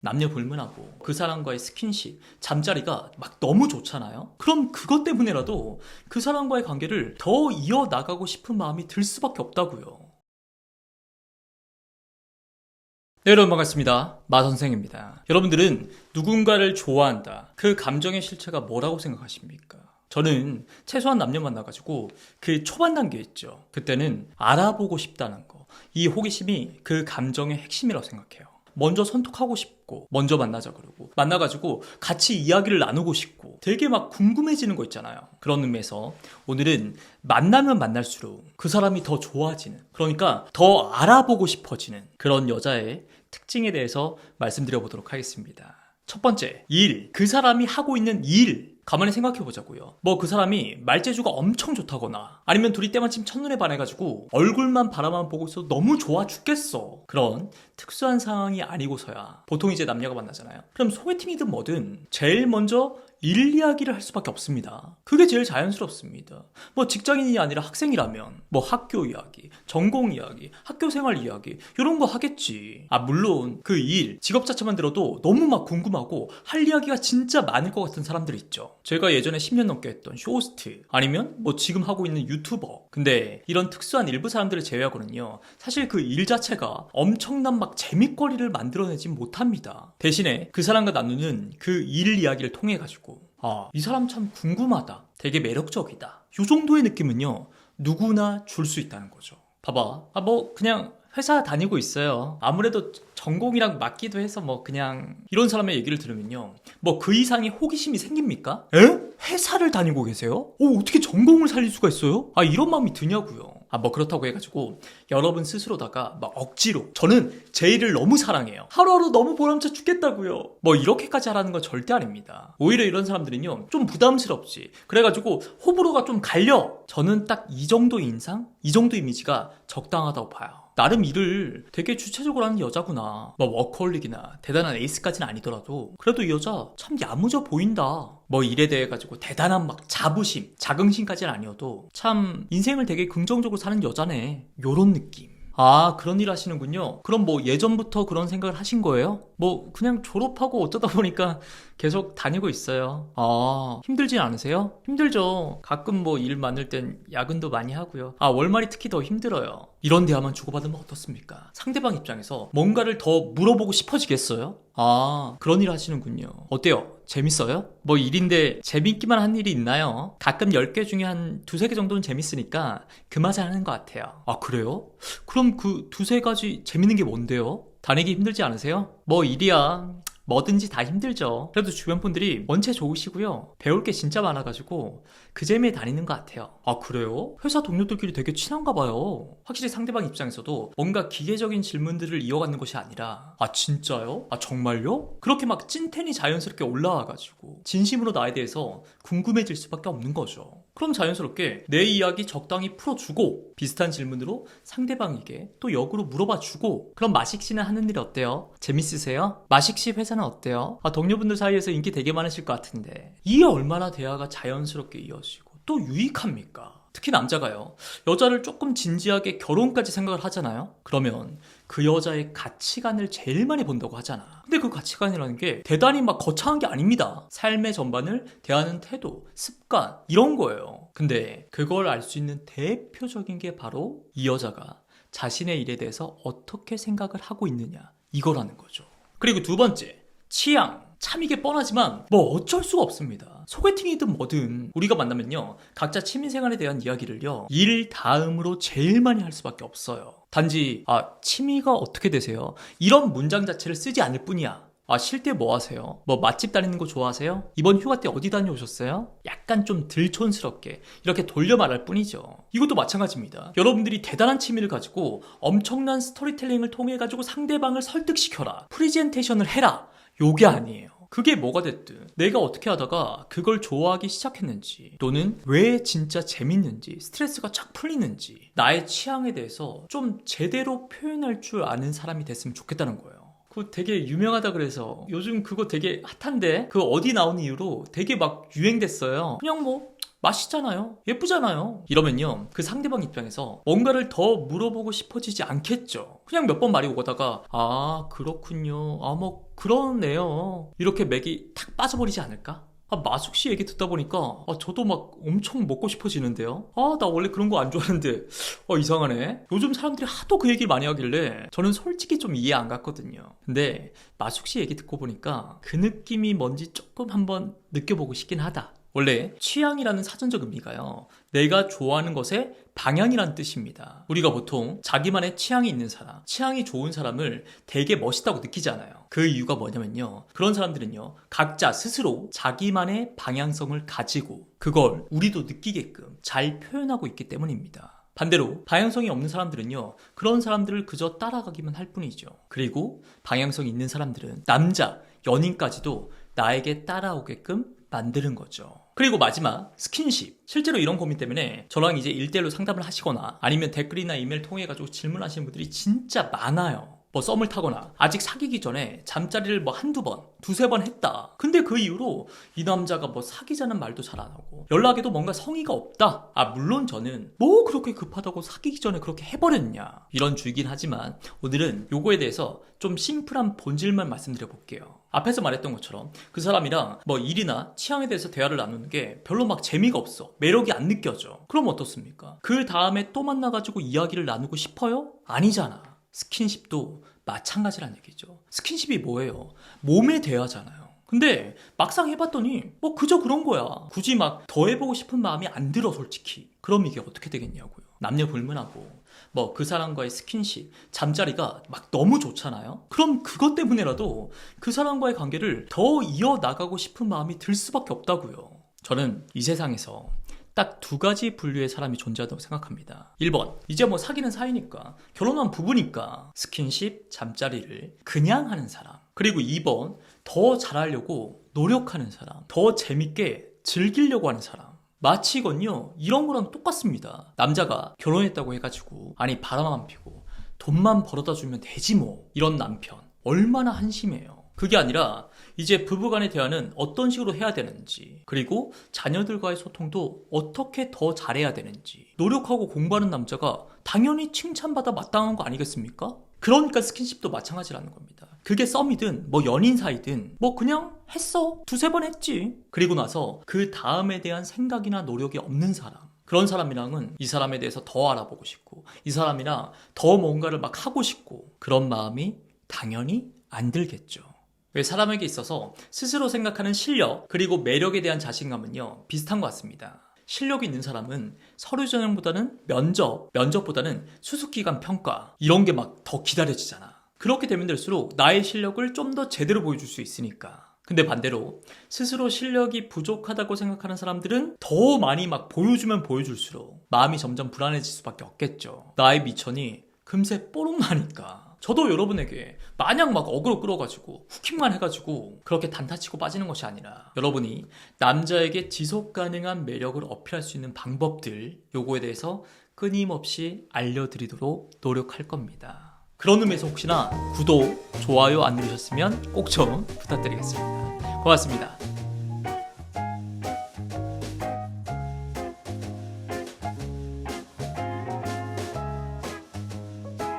남녀 불문하고 그 사람과의 스킨십, 잠자리가 막 너무 좋잖아요? 그럼 그것 때문에라도 그 사람과의 관계를 더 이어나가고 싶은 마음이 들 수밖에 없다고요. 네, 여러분 반갑습니다. 마선생입니다. 여러분들은 누군가를 좋아한다. 그 감정의 실체가 뭐라고 생각하십니까? 저는 최소한 남녀 만나가지고 그 초반 단계 있죠. 그때는 알아보고 싶다는 거. 이 호기심이 그 감정의 핵심이라고 생각해요. 먼저 선톡하고 싶고 먼저 만나자 그러고 만나가지고 같이 이야기를 나누고 싶고 되게 막 궁금해지는 거 있잖아요. 그런 의미에서 오늘은 만나면 만날수록 그 사람이 더 좋아지는, 그러니까 더 알아보고 싶어지는 그런 여자의 특징에 대해서 말씀드려 보도록 하겠습니다. 첫 번째, 일. 그 사람이 하고 있는 일. 가만히 생각해 보자고요. 뭐 그 사람이 말재주가 엄청 좋다거나 아니면 둘이 때마침 첫눈에 반해가지고 얼굴만 바라만 보고 있어도 너무 좋아 죽겠어. 그런 특수한 상황이 아니고서야 보통 이제 남녀가 만나잖아요. 그럼 소개팅이든 뭐든 제일 먼저 일 이야기를 할 수밖에 없습니다. 그게 제일 자연스럽습니다. 뭐 직장인이 아니라 학생이라면 뭐 학교 이야기, 전공 이야기, 학교 생활 이야기 이런 거 하겠지. 물론 그 일, 직업 자체만 들어도 너무 막 궁금하고 할 이야기가 진짜 많을 것 같은 사람들 있죠. 제가 예전에 10년 넘게 했던 쇼호스트 아니면 뭐 지금 하고 있는 유튜버. 근데 이런 특수한 일부 사람들을 제외하고는요, 사실 그 일 자체가 엄청난 막 재밌거리를 만들어내진 못합니다. 대신에 그 사람과 나누는 그 일 이야기를 통해 가지고 이 사람 참 궁금하다, 되게 매력적이다, 이 정도의 느낌은요 누구나 줄 수 있다는 거죠. 봐봐, 뭐 그냥 회사 다니고 있어요. 아무래도 전공이랑 맞기도 해서 뭐 그냥 이런 사람의 얘기를 들으면요, 뭐 그 이상의 호기심이 생깁니까? 에? 회사를 다니고 계세요? 어떻게 전공을 살릴 수가 있어요? 이런 마음이 드냐고요. 뭐 그렇다고 해가지고 여러분 스스로다가 막 억지로 저는 제 일을 너무 사랑해요, 하루하루 너무 보람차 죽겠다고요, 뭐 이렇게까지 하라는 건 절대 아닙니다. 오히려 이런 사람들은요 좀 부담스럽지, 그래가지고 호불호가 좀 갈려. 저는 딱 이 정도 인상, 이 정도 이미지가 적당하다고 봐요. 나름 일을 되게 주체적으로 하는 여자구나, 뭐 워커홀릭이나 대단한 에이스까지는 아니더라도 그래도 이 여자 참 야무져 보인다, 뭐 일에 대해 가지고 대단한 막 자부심, 자긍심까지는 아니어도 참 인생을 되게 긍정적으로 사는 여자네, 요런 느낌. 그런 일 하시는군요. 그럼 뭐 예전부터 그런 생각을 하신 거예요? 뭐 그냥 졸업하고 어쩌다 보니까 계속 다니고 있어요. 힘들진 않으세요? 힘들죠. 가끔 뭐 일 많을 땐 야근도 많이 하고요. 월말이 특히 더 힘들어요. 이런 대화만 주고받으면 어떻습니까? 상대방 입장에서 뭔가를 더 물어보고 싶어지겠어요? 그런 일 하시는군요. 어때요? 재밌어요? 뭐 일인데 재밌기만 한 일이 있나요? 가끔 10개 중에 한 두세 개 정도는 재밌으니까 그 맛에 하는 것 같아요. 그래요? 그럼 그 두세 가지 재밌는 게 뭔데요? 다니기 힘들지 않으세요? 뭐 일이야 뭐든지 다 힘들죠. 그래도 주변 분들이 원체 좋으시고요, 배울 게 진짜 많아가지고 그 재미에 다니는 것 같아요. 그래요? 회사 동료들끼리 되게 친한가 봐요. 확실히 상대방 입장에서도 뭔가 기계적인 질문들을 이어가는 것이 아니라 진짜요? 정말요? 그렇게 막 찐텐이 자연스럽게 올라와가지고 진심으로 나에 대해서 궁금해질 수밖에 없는 거죠. 그럼 자연스럽게 내 이야기 적당히 풀어주고 비슷한 질문으로 상대방에게 또 역으로 물어봐주고, 그럼 마식씨는 하는 일이 어때요? 재밌으세요? 마식씨 회사는 어때요? 동료분들 사이에서 인기 되게 많으실 것 같은데 이게 얼마나 대화가 자연스럽게 이어지고 또 유익합니까? 특히 남자가요, 여자를 조금 진지하게 결혼까지 생각을 하잖아요. 그러면 그 여자의 가치관을 제일 많이 본다고 하잖아. 근데 그 가치관이라는 게 대단히 막 거창한 게 아닙니다. 삶의 전반을 대하는 태도, 습관 이런 거예요. 근데 그걸 알 수 있는 대표적인 게 바로 이 여자가 자신의 일에 대해서 어떻게 생각을 하고 있느냐, 이거라는 거죠. 그리고 두 번째, 취향. 참 이게 뻔하지만 뭐 어쩔 수가 없습니다. 소개팅이든 뭐든 우리가 만나면요, 각자 취미생활에 대한 이야기를요 일 다음으로 제일 많이 할 수밖에 없어요. 단지 취미가 어떻게 되세요? 이런 문장 자체를 쓰지 않을 뿐이야. 쉴 때 뭐 하세요? 뭐 맛집 다니는 거 좋아하세요? 이번 휴가 때 어디 다녀오셨어요? 약간 좀 들촌스럽게 이렇게 돌려 말할 뿐이죠. 이것도 마찬가지입니다. 여러분들이 대단한 취미를 가지고 엄청난 스토리텔링을 통해 가지고 상대방을 설득시켜라, 프리젠테이션을 해라, 요게 아니에요. 그게 뭐가 됐든 내가 어떻게 하다가 그걸 좋아하기 시작했는지, 또는 왜 진짜 재밌는지, 스트레스가 쫙 풀리는지, 나의 취향에 대해서 좀 제대로 표현할 줄 아는 사람이 됐으면 좋겠다는 거예요. 그거 되게 유명하다 그래서 요즘 그거 되게 핫한데, 그 어디 나온 이후로 되게 막 유행됐어요. 그냥 뭐 맛있잖아요. 예쁘잖아요. 이러면요, 그 상대방 입장에서 뭔가를 더 물어보고 싶어지지 않겠죠. 그냥 몇 번 말이 오다가 아 그렇군요. 아 뭐 그러네요. 이렇게 맥이 탁 빠져버리지 않을까? 마숙 씨 얘기 듣다 보니까 저도 막 엄청 먹고 싶어지는데요. 나 원래 그런 거 안 좋아하는데 이상하네. 요즘 사람들이 하도 그 얘기를 많이 하길래 저는 솔직히 좀 이해 안 갔거든요. 근데 마숙 씨 얘기 듣고 보니까 그 느낌이 뭔지 조금 한번 느껴보고 싶긴 하다. 원래 취향이라는 사전적 의미가요, 내가 좋아하는 것의 방향이란 뜻입니다. 우리가 보통 자기만의 취향이 있는 사람, 취향이 좋은 사람을 되게 멋있다고 느끼잖아요. 그 이유가 뭐냐면요, 그런 사람들은요 각자 스스로 자기만의 방향성을 가지고 그걸 우리도 느끼게끔 잘 표현하고 있기 때문입니다. 반대로 방향성이 없는 사람들은요, 그런 사람들을 그저 따라가기만 할 뿐이죠. 그리고 방향성이 있는 사람들은 남자, 연인까지도 나에게 따라오게끔 만드는 거죠. 그리고 마지막, 스킨십. 실제로 이런 고민 때문에 저랑 이제 1대1로 상담을 하시거나 아니면 댓글이나 이메일 통해가지고 질문하시는 분들이 진짜 많아요. 뭐 썸을 타거나 아직 사귀기 전에 잠자리를 뭐 한두 번, 두세 번 했다. 근데 그 이후로 이 남자가 뭐 사귀자는 말도 잘 안 하고 연락에도 뭔가 성의가 없다. 물론 저는 뭐 그렇게 급하다고 사귀기 전에 그렇게 해버렸냐, 이런 주의긴 하지만 오늘은 요거에 대해서 좀 심플한 본질만 말씀드려 볼게요. 앞에서 말했던 것처럼 그 사람이랑 뭐 일이나 취향에 대해서 대화를 나누는 게 별로 막 재미가 없어, 매력이 안 느껴져. 그럼 어떻습니까? 그 다음에 또 만나가지고 이야기를 나누고 싶어요? 아니잖아. 스킨십도 마찬가지란 얘기죠. 스킨십이 뭐예요? 몸의 대화잖아요. 근데 막상 해봤더니 뭐 그저 그런 거야. 굳이 막 더 해보고 싶은 마음이 안 들어, 솔직히. 그럼 이게 어떻게 되겠냐고요. 남녀 불문하고 뭐 그 사람과의 스킨십, 잠자리가 막 너무 좋잖아요. 그럼 그것 때문에라도 그 사람과의 관계를 더 이어나가고 싶은 마음이 들 수밖에 없다고요. 저는 이 세상에서 딱 두 가지 분류의 사람이 존재한다고 생각합니다. 1번, 이제 뭐 사귀는 사이니까, 결혼한 부부니까 스킨십, 잠자리를 그냥 하는 사람. 그리고 2번, 더 잘하려고 노력하는 사람, 더 재밌게 즐기려고 하는 사람. 마치 이건요, 이런 거랑 똑같습니다. 남자가 결혼했다고 해가지고 바람만 피고 돈만 벌어다 주면 되지 뭐, 이런 남편 얼마나 한심해요. 그게 아니라 이제 부부간의 대화는 어떤 식으로 해야 되는지, 그리고 자녀들과의 소통도 어떻게 더 잘해야 되는지 노력하고 공부하는 남자가 당연히 칭찬받아 마땅한 거 아니겠습니까? 그러니까 스킨십도 마찬가지라는 겁니다. 그게 썸이든 뭐 연인 사이든 뭐 그냥 했어, 두세 번 했지. 그리고 나서 그 다음에 대한 생각이나 노력이 없는 사람, 그런 사람이랑은 이 사람에 대해서 더 알아보고 싶고 이 사람이랑 더 뭔가를 막 하고 싶고 그런 마음이 당연히 안 들겠죠. 왜 사람에게 있어서 스스로 생각하는 실력 그리고 매력에 대한 자신감은요 비슷한 것 같습니다. 실력이 있는 사람은 서류 전형보다는 면접보다는 수습기간 평가, 이런 게 막 더 기다려지잖아. 그렇게 되면 될수록 나의 실력을 좀 더 제대로 보여줄 수 있으니까. 근데 반대로 스스로 실력이 부족하다고 생각하는 사람들은 더 많이 막 보여주면 보여줄수록 마음이 점점 불안해질 수밖에 없겠죠. 나의 미천이 금세 뽀록 나니까. 저도 여러분에게 마냥 막 어그로 끌어가지고 후킹만 해가지고 그렇게 단타치고 빠지는 것이 아니라, 여러분이 남자에게 지속 가능한 매력을 어필할 수 있는 방법들, 요거에 대해서 끊임없이 알려드리도록 노력할 겁니다. 그런 의미에서 혹시나 구독, 좋아요 안 누르셨으면 꼭 좀 부탁드리겠습니다. 고맙습니다.